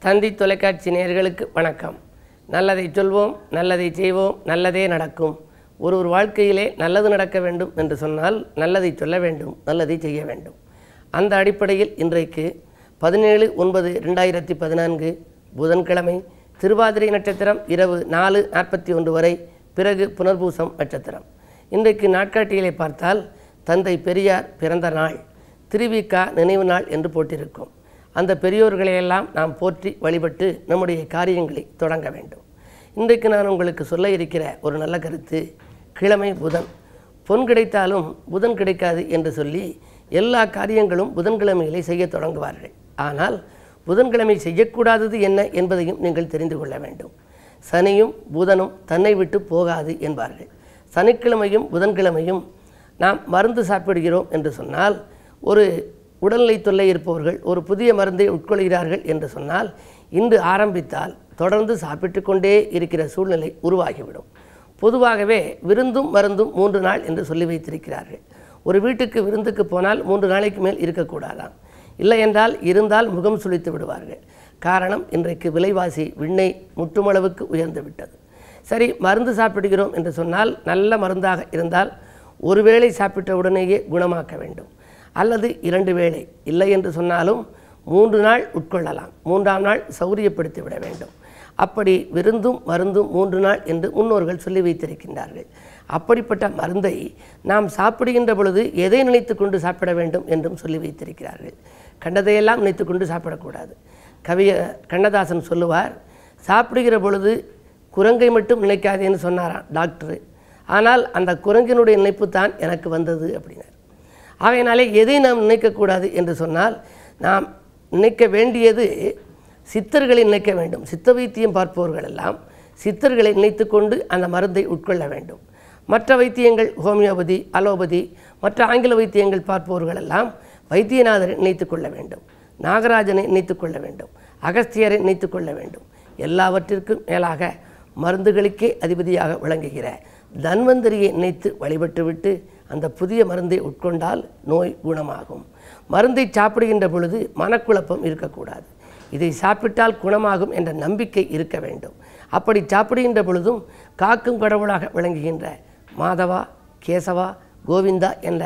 தந்தி தொலைக்காட்சி நேயர்களுக்கு வணக்கம். நல்லதை சொல்வோம், நல்லதை செய்வோம், நல்லதே நடக்கும். ஒரு வாழ்க்கையிலே நல்லது நடக்க வேண்டும் என்று சொன்னால் நல்லதை சொல்ல வேண்டும், நல்லதை செய்ய வேண்டும். அந்த அடிப்படையில் இன்றைக்கு 17/9/2014 புதன்கிழமை, திருவாதிரை நட்சத்திரம் இரவு 4:41 வரை, பிறகு புனர்பூசம் நட்சத்திரம். இன்றைக்கு நாட்காட்டியிலே பார்த்தால் தந்தை பெரியார் பிறந்த நாள், திருவிக நினைவு நாள் என்று போட்டிருக்கும். அந்த பெரியோர்களையெல்லாம் நாம் போற்றி வழிபட்டு நம்முடைய காரியங்களை தொடங்க வேண்டும். இன்றைக்கு நான் உங்களுக்கு சொல்ல இருக்கிற ஒரு நல்ல கருத்து, கிழமை புதன். பொன் கிடைத்தாலும் புதன் கிடைக்காது என்று சொல்லி எல்லா காரியங்களும் புதன்கிழமைகளை செய்ய தொடங்குவார்கள். ஆனால் புதன்கிழமை செய்யக்கூடாதது என்ன என்பதையும் நீங்கள் தெரிந்து கொள்ள வேண்டும். சனியும் புதனும் தன்னை விட்டு போகாது என்பார்கள். சனிக்கிழமையும் புதன்கிழமையும் நாம் மருந்து சாப்பிடுகிறோம் என்று சொன்னால், ஒரு உடல்நிலை தொல்லை இருப்பவர்கள் ஒரு புதிய மருந்தை உட்கொள்கிறார்கள் என்று சொன்னால், இன்று ஆரம்பித்தால் தொடர்ந்து சாப்பிட்டு கொண்டே இருக்கிற சூழ்நிலை உருவாகிவிடும். பொதுவாகவே விருந்தும் மருந்தும் 3 நாள் என்று சொல்லி வைத்திருக்கிறார்கள். ஒரு வீட்டுக்கு விருந்துக்கு போனால் 3 நாளைக்கு மேல் இருக்கக்கூடாதாம். இல்லை என்றால் இருந்தால் முகம் சுளித்து விடுவார்கள். காரணம், இன்றைக்கு விலைவாசி விண்ணை முட்டுமளவுக்கு உயர்ந்து விட்டது. சரி, மருந்து சாப்பிடுகிறோம் என்று சொன்னால் நல்ல மருந்தாக இருந்தால் ஒரு வேளை சாப்பிட்ட உடனேயே குணமாக்க வேண்டும், அல்லது 2 வேளை. இல்லை என்று சொன்னாலும் 3 நாள் உட்கொள்ளலாம். 3ஆம் நாள் சௌரியப்படுத்தி விட வேண்டும். அப்படி விருந்தும் மருந்தும் 3 நாள் என்று முன்னோர்கள் சொல்லி வைத்திருக்கின்றார்கள். அப்படிப்பட்ட மருந்தை நாம் சாப்பிடுகின்ற பொழுது எதை நினைத்து கொண்டு சாப்பிட வேண்டும் என்றும் சொல்லி வைத்திருக்கிறார்கள். கண்டதையெல்லாம் நினைத்து கொண்டு சாப்பிடக்கூடாது. கண்ணதாசன் சொல்லுவார், சாப்பிடுகிற பொழுது குரங்கை மட்டும் நினைக்காதேன்னு சொன்னாராம் டாக்டரு. ஆனால் அந்த குரங்கினுடைய நினைப்பு தான் எனக்கு வந்தது அப்படின்னார். ஆகையினாலே எதை நாம் நினைக்கக்கூடாது என்று சொன்னால், நாம் நினைக்க வேண்டியது சித்தர்களை நினைக்க வேண்டும். சித்த வைத்தியம் பார்ப்பவர்கள் எல்லாம் சித்தர்களை நினைத்து கொண்டு அந்த மருந்தை உட்கொள்ள வேண்டும். மற்ற வைத்தியங்கள் ஹோமியோபதி, அலோபதி, மற்ற ஆங்கில வைத்தியங்கள் பார்ப்பவர்கள் எல்லாம் வைத்தியநாதரை நினைத்து கொள்ள வேண்டும், நாகராஜனை நினைத்து கொள்ள வேண்டும், அகஸ்தியரை நினைத்து கொள்ள வேண்டும். எல்லாவற்றிற்கும் மேலாக மருந்துகளுக்கே அதிபதியாக விளங்குகிற தன்வந்தரியை நினைத்து வழிபட்டுவிட்டு அந்த புதிய மருந்தை உட்கொண்டால் நோய் குணமாகும். மருந்தை சாப்பிடுகின்ற பொழுது மனக்குழப்பம் இருக்கக்கூடாது. இதை சாப்பிட்டால் குணமாகும் என்ற நம்பிக்கை இருக்க வேண்டும். அப்படி சாப்பிடுகின்ற பொழுதும் காக்கும் கடவுளாக விளங்குகின்ற மாதவா, கேசவா, கோவிந்தா என்ற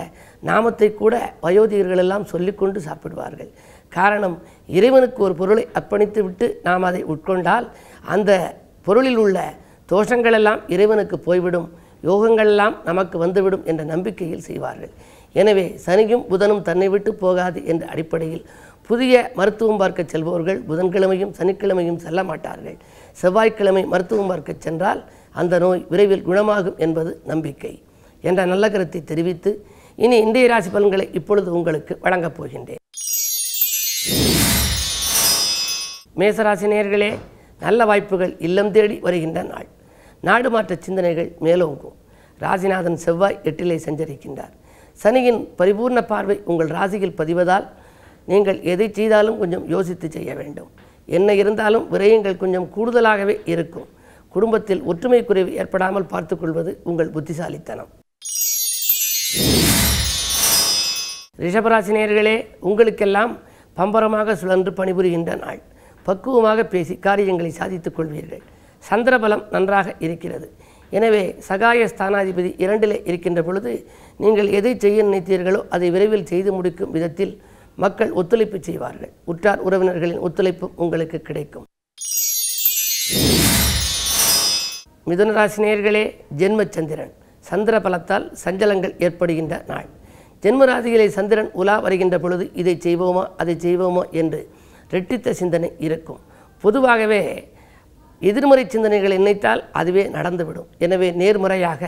நாமத்தை கூட வயோதிகர்களெல்லாம் சொல்லிக்கொண்டு சாப்பிடுவார்கள். காரணம், இறைவனுக்கு ஒரு பொருளை அர்ப்பணித்து விட்டு நாம் அதை உட்கொண்டால் அந்த பொருளில் உள்ள தோஷங்களெல்லாம் இறைவனுக்கு போய்விடும், யோகங்களெல்லாம் நமக்கு வந்துவிடும் என்ற நம்பிக்கையில் செய்வார்கள். எனவே சனியும் புதனும் தன்னை விட்டு போகாது என்ற அடிப்படையில் புதிய மருத்துவம் பார்க்க செல்பவர்கள் புதன்கிழமையும் சனிக்கிழமையும் செல்ல மாட்டார்கள். செவ்வாய்க்கிழமை மருத்துவம் பார்க்க சென்றால் அந்த நோய் விரைவில் குணமாகும் என்பது நம்பிக்கை என்ற நல்ல கருத்தை தெரிவித்து இனி இந்திய ராசி பலன்களை இப்பொழுது உங்களுக்கு வழங்கப் போகின்றேன். மேசராசி நேயர்களே, நல்ல வாய்ப்புகள் இல்லம் தேடி வருகின்ற நாள். நாடு மாற்ற சிந்தனைகள் மேலோங்கும். ராசிநாதன் செவ்வாய் 8லே சஞ்சரிக்கின்றார். சனியின் பரிபூர்ண பார்வை உங்கள் ராசியில் பதிவதால் நீங்கள் எதை செய்தாலும் கொஞ்சம் யோசித்து செய்ய வேண்டும். என்ன இருந்தாலும் விரயங்கள் கொஞ்சம் கூடுதலாகவே இருக்கும். குடும்பத்தில் ஒற்றுமை குறைவு ஏற்படாமல் பார்த்துக்கொள்வது உங்கள் புத்திசாலித்தனம். ரிஷபராசி நேயர்களே, உங்களுக்கெல்லாம் பம்பரமாக சுழன்று பணிபுரிகின்ற நாள். பக்குவமாக பேசி காரியங்களை சாதித்துக் கொள்வீர்கள். சந்திரபலம் நன்றாக இருக்கிறது. எனவே சகாய ஸ்தானாதிபதி 2லே இருக்கின்ற பொழுது நீங்கள் எதை செய்ய நினைத்தீர்களோ அதை விரைவில் செய்து முடிக்கும் விதத்தில் மக்கள் ஒத்துழைப்பு செய்வார்கள். உற்றார் உறவினர்களின் ஒத்துழைப்பு உங்களுக்கு கிடைக்கும். மிதுனராசி நேயர்களே, ஜென்மச்சந்திரன் சந்திர பலத்தால் சஞ்சலங்கள் ஏற்படுகின்ற நாள். ஜென்மராசிகளை சந்திரன் உலா வருகின்ற பொழுது இதை செய்வோமா அதை செய்வோமா என்று ரெட்டித்த சிந்தனை இருக்கும். பொதுவாகவே எதிர்மறை சிந்தனைகளை நினைத்தால் அதுவே நடந்துவிடும். எனவே நேர்முறையாக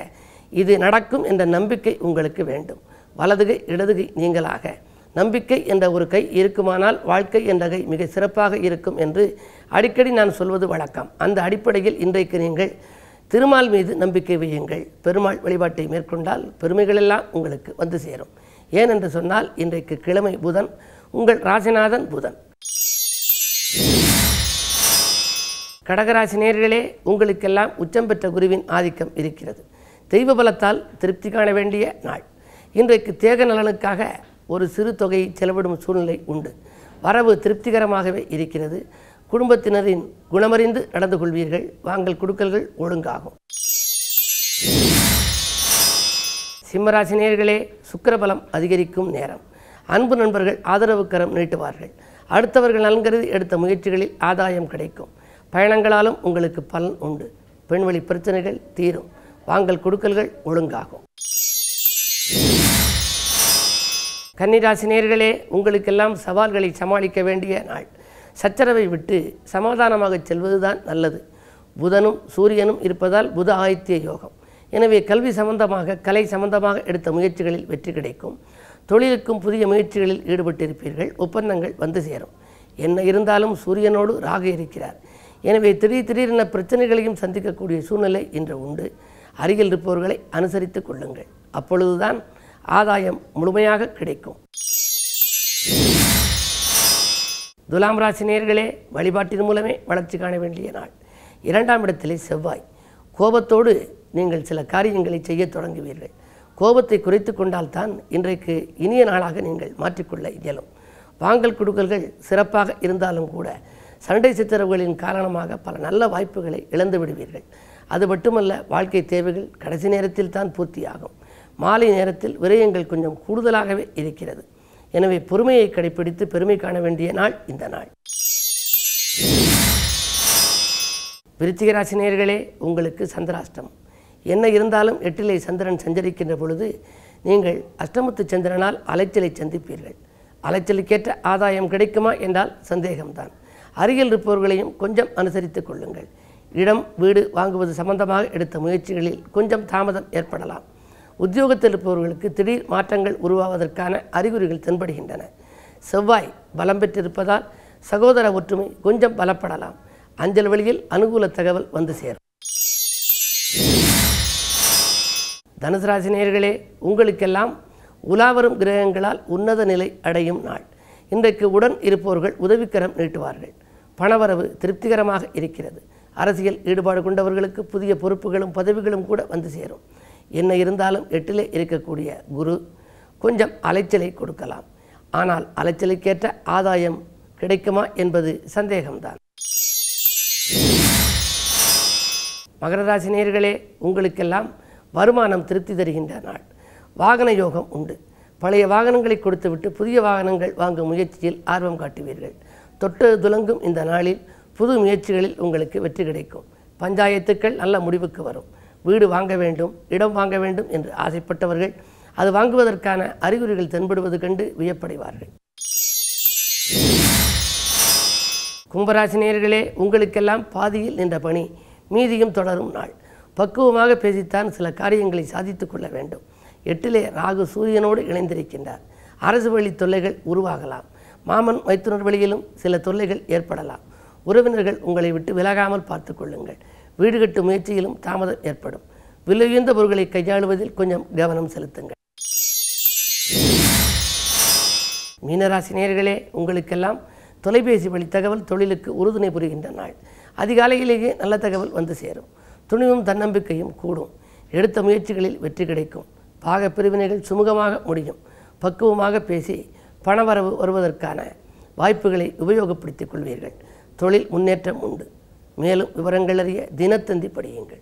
இது நடக்கும் என்ற நம்பிக்கை உங்களுக்கு வேண்டும். வலதுகை இடதுகை நீங்களாக நம்பிக்கை என்ற ஒரு கை இருக்குமானால் வாழ்க்கை என்ற கை மிக சிறப்பாக இருக்கும் என்று அடிக்கடி நான் சொல்வது வழக்கம். அந்த அடிப்படையில் இன்றைக்கு நீங்கள் திருமால் மீது நம்பிக்கை வையுங்கள். பெருமாள் வழிபாட்டை மேற்கொண்டால் பெருமைகளெல்லாம் உங்களுக்கு வந்து சேரும். ஏனென்று சொன்னால் இன்றைக்கு கிழமை புதன், உங்கள் ராசிநாதன் புதன். கடகராசி நேயர்களே, உங்களுக்கெல்லாம் உச்சம் பெற்ற குருவின் ஆதிக்கம் இருக்கிறது. தெய்வ பலத்தால் திருப்தி காண வேண்டிய நாள். இன்றைக்கு தேக நலனுக்காக ஒரு சிறு தொகையை செலவிடும் சூழ்நிலை உண்டு. வரவு திருப்திகரமாகவே இருக்கிறது. குடும்பத்தினரின் குணமறிந்து நடந்து கொள்வீர்கள். வாங்கல் கொடுக்கல்கள் ஒழுங்காகும். சிம்மராசி நேயர்களே, சுக்கிரபலம் அதிகரிக்கும் நேரம். அன்பு நண்பர்கள் ஆதரவு கரம் நீட்டுவார்கள். அடுத்தவர்கள் நலன்கருதி எடுத்த முயற்சிகளில் ஆதாயம் கிடைக்கும். பயணங்களாலும் உங்களுக்கு பலன் உண்டு. பெண்வழி பிரச்சனைகள் தீரும். வாங்கல் கொடுக்கல்கள் ஒழுங்காகும். கன்னிராசி நேயர்களே, உங்களுக்கெல்லாம் சவால்களை சமாளிக்க வேண்டிய நாள். சச்சரவை விட்டு சமாதானமாக செல்வதுதான் நல்லது. புதனும் சூரியனும் இருப்பதால் புத ஆதித்ய யோகம். எனவே கல்வி சம்பந்தமாக கலை சம்பந்தமாக எடுத்த முயற்சிகளில் வெற்றி கிடைக்கும். தொழிலுக்கும் புதிய முயற்சிகளில் ஈடுபட்டிருப்பீர்கள். ஒப்பந்தங்கள் வந்து சேரும். என்ன இருந்தாலும் சூரியனோடு ராகு இருக்கிறார். எனவே திடீரென பிரச்சனைகளையும் சந்திக்கக்கூடிய சூழ்நிலை இன்று உண்டு. அருகில் இருப்பவர்களை அனுசரித்து கொள்ளுங்கள். அப்பொழுதுதான் ஆதாயம் முழுமையாக கிடைக்கும். துலாம் ராசி நேயர்களே, வழிபாட்டின் மூலமே வளர்ச்சி காண வேண்டிய நாள். 2ஆம் இடத்திலே செவ்வாய். கோபத்தோடு நீங்கள் சில காரியங்களை செய்ய தொடங்குவீர்கள். கோபத்தை குறைத்து கொண்டால்தான் இன்றைக்கு இனிய நாளாக நீங்கள் மாற்றிக்கொள்ள இயலும். வாங்கல் கொடுக்கல்கள் சிறப்பாக இருந்தாலும் கூட சண்டை சித்திரவுகளின் காரணமாக பல நல்ல வாய்ப்புகளை இழந்து விடுவீர்கள். அது மட்டுமல்ல, வாழ்க்கை தேவைகள் கடைசி நேரத்தில் தான் பூர்த்தியாகும். மாலை நேரத்தில் விரயங்கள் கொஞ்சம் கூடுதலாகவே இருக்கிறது. எனவே பொறுமையை கடைபிடித்து பெருமை காண வேண்டிய நாள் இந்த நாள். விருச்சிக ராசி நேயர்களே, உங்களுக்கு சந்திராஷ்டமம். என்ன இருந்தாலும் 8லே சந்திரன் சஞ்சரிக்கின்ற பொழுது நீங்கள் அஷ்டமத்து சந்திரனால் அலைச்சலை சந்திப்பீர்கள். அலைச்சலுக்கேற்ற ஆதாயம் கிடைக்குமா என்றால் சந்தேகம்தான். அருகில் இருப்பவர்களையும் கொஞ்சம் அனுசரித்து கொள்ளுங்கள். இடம் வீடு வாங்குவது சம்பந்தமாக எடுத்த முயற்சிகளில் கொஞ்சம் தாமதம் ஏற்படலாம். உத்தியோகத்தில் இருப்பவர்களுக்கு திடீர் மாற்றங்கள் உருவாவதற்கான அறிகுறிகள் தென்படுகின்றன. செவ்வாய் பலம் பெற்றிருப்பதால் சகோதர ஒற்றுமை கொஞ்சம் பலப்படலாம். அஞ்சல் வழியில் அனுகூல தகவல் வந்து சேரும். தனுசு ராசி நேயர்களே, உங்களுக்கெல்லாம் உலாவரும் கிரகங்களால் உன்னத நிலை அடையும் நாள். இன்றைக்கு உடன் இருப்பவர்கள் உதவிக்கரம் நீட்டுவார்கள். பணவரவு திருப்திகரமாக இருக்கிறது. அரசியல் ஈடுபாடு கொண்டவர்களுக்கு புதிய பொறுப்புகளும் பதவிகளும் கூட வந்து சேரும். என்ன இருந்தாலும் 8லே இருக்கக்கூடிய குரு கொஞ்சம் அலைச்சலை கொடுக்கலாம். ஆனால் அலைச்சலுக்கேற்ற ஆதாயம் கிடைக்குமா என்பது சந்தேகம்தான். மகர ராசி நேயர்களே, உங்களுக்கெல்லாம் வருமானம் திருப்தி தருகின்ற நாள். வாகன யோகம் உண்டு. பழைய வாகனங்களை கொடுத்துவிட்டு புதிய வாகனங்கள் வாங்கும் முயற்சியில் ஆர்வம் காட்டுவீர்கள். தொட்டு துலங்கும் இந்த நாளில் புது முயற்சிகளில் உங்களுக்கு வெற்றி கிடைக்கும். பஞ்சாயத்துக்கள் நல்ல முடிவுக்கு வரும். வீடு வாங்க வேண்டும், இடம் வாங்க வேண்டும் என்று ஆசைப்பட்டவர்கள் அது வாங்குவதற்கான அறிகுறிகள் தென்படுவது கண்டு வியப்படைவார்கள். கும்பராசி நேயர்களே, உங்களுக்கெல்லாம் பாதியில் நின்ற பணி மீதியும் தொடரும் நாள். பக்குவமாக பேசித்தான் சில காரியங்களை சாதித்து கொள்ள வேண்டும். 8லே ராகு சூரியனோடு இணைந்திருக்கின்றார். அரசு வழி தொல்லைகள் உருவாகலாம். மாமன் மைத்துனர் வழியிலும் சில தொல்லைகள் ஏற்படலாம். உறவினர்கள் உங்களை விட்டு விலகாமல் பார்த்து கொள்ளுங்கள். வீடு கட்டு முயற்சியிலும் தாமதம் ஏற்படும். விலையுயர்ந்த பொருட்களை கையாளுவதில் கொஞ்சம் கவனம் செலுத்துங்கள். மீனராசி நேயர்களே, உங்களுக்கெல்லாம் தொலைபேசி வழி தகவல் தொழிலுக்கு உறுதுணை புரிகின்ற நாள். அதிகாலையிலேயே நல்ல தகவல் வந்து சேரும். துணிவும் தன்னம்பிக்கையும் கூடும். எடுத்த முயற்சிகளில் வெற்றி கிடைக்கும். பாக பிரிவினைகள் சுமூகமாக முடியும். பக்குவமாக பேசி பணவரவு வருவதற்கான வாய்ப்புகளை உபயோகப்படுத்திக் கொள்வீர்கள். தொழில் முன்னேற்றம் உண்டு. மேலும் விவரங்கள் அறிய தினத்தந்தி படியுங்கள்.